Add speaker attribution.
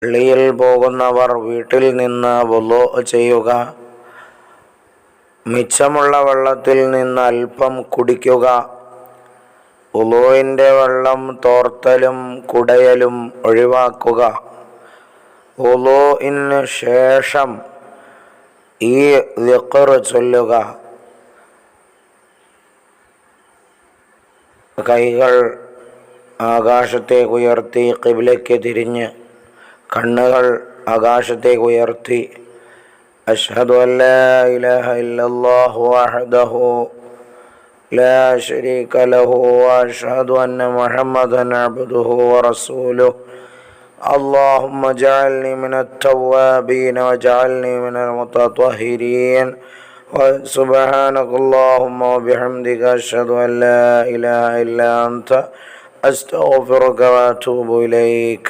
Speaker 1: പള്ളിയിൽ പോകുന്നവർ വീട്ടിൽ നിന്ന് വുളൂ ചെയ്യുക. മിച്ചമുള്ള വെള്ളത്തിൽ നിന്ന് അല്പം കുടിക്കുക. വുളൂഇൻ്റെ വെള്ളം തോർത്തലും കുടയലും ഒഴിവാക്കുക. വുളൂഇന് ശേഷം ഈ ദിക്ർ ചൊല്ലുക. കൈകൾ ആകാശത്തേക്ക് ഉയർത്തി ഖിബ്ലയ്ക്ക് തിരിഞ്ഞ് കണ്ണുകൾ ആകാശത്തേക്ക് ഉയർത്തി അഷ്ഹദു അല്ലാ ഇലാഹ ഇല്ലല്ലാഹു വഹ്ദഹു ലാ ശരീക ലഹു വഅഷ്ഹദു അന്ന മുഹമ്മദൻ അബ്ദുഹു വറസൂലുഹു اللهم اجعلني من التوابين واجعلني من المتطهرين سبحانك اللهم وبحمدك أشهد أن لا إله إلا أنت أستغفرك وأتوب إليك.